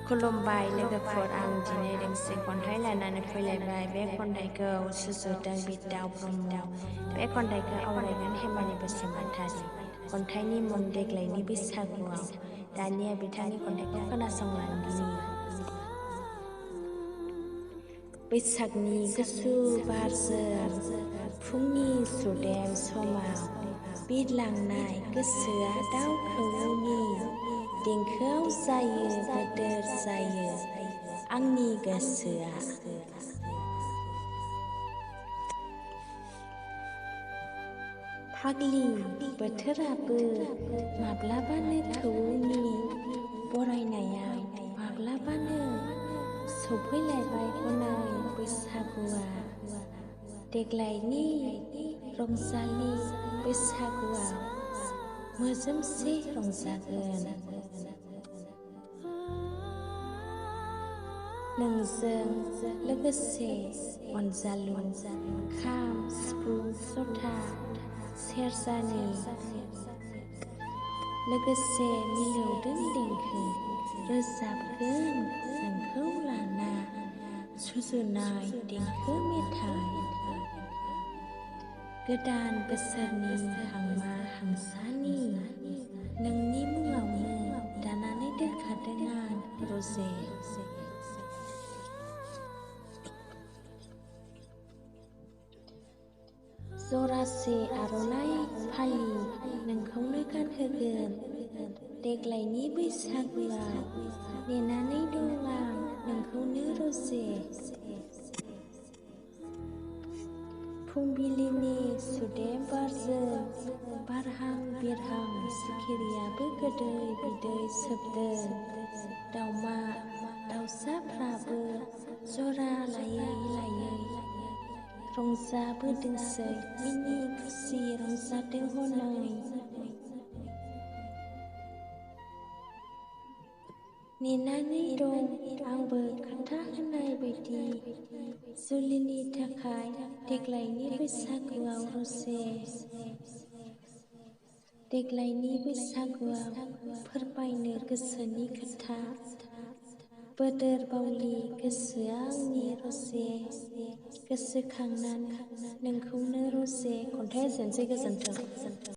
खुलुमबाय लोगोफोर, आं दिनै दोंसे खन्थाइ लानानै फैलायबाय। बे खन्थाइखौ सुजुदों बिदाव ब्रह्म। बे खन्थाइखौ आवरायगोन हेमानि बसुमतारी। खन्थाइनि मुं देग्लायनि बैसागुआव। दानिया बिथांनि खन्थाइखौ खोनासंलांदिनि। बैसागनि गुसु बारजों फुंनि सुदेम समाव बिरलांनाय गोसोआ दाउ खौवौनि देंखोआव जायो बोदोर जायो आंनि गोसोआ। फाग्लि बोथोराबो माब्लाबानो खौवौनि बरायनायाव माब्लाबानो सफैलायबाय हनै बैसागुआ। देग्लायनि रंजालि बैसागुआव मोजोमसे रंजागोन। नोंजों लोगोसे अनजालु खाम सिफुं जथा सेरजानि लोगोसे मिलौदों देंखो रोजाबगोन नोंखौ लाना सुजुनाय देंखो मेथाइ। गोदान बोसोरनि हांमा हांसानि नोंनि मुङावनो दानानै दोनखादों आं रजे। जरासे आर'नाइ फालि नोंखौनो गानहोगोन। देग्लायनि बैसागुआव नेनानै दं आं नोंखौनो रजे। फुंबिलिनि सुदेम बारजों बारहां बिरहां सिखिरियाबो गोदै बिदै सोबदों। दाउमा दाउसाफ्राबो जरा लायै लायै रंजाबोदोंसै मिनि खुसि रंजादों हनै। नेनानै दं आंबो खोथा होनाय बायदि जुलिनि थाखाय देग्लायनि बैसागुआव रजे। देग्लायनि बैसागुआव फोरमायनो गोसोनि खोथा बोदोर बावलि गोसोआ आंनि रजे। गोसोखांनानै नोंखौनो रजे। खन्थाइया एसेनोसै, गोजोन्थों।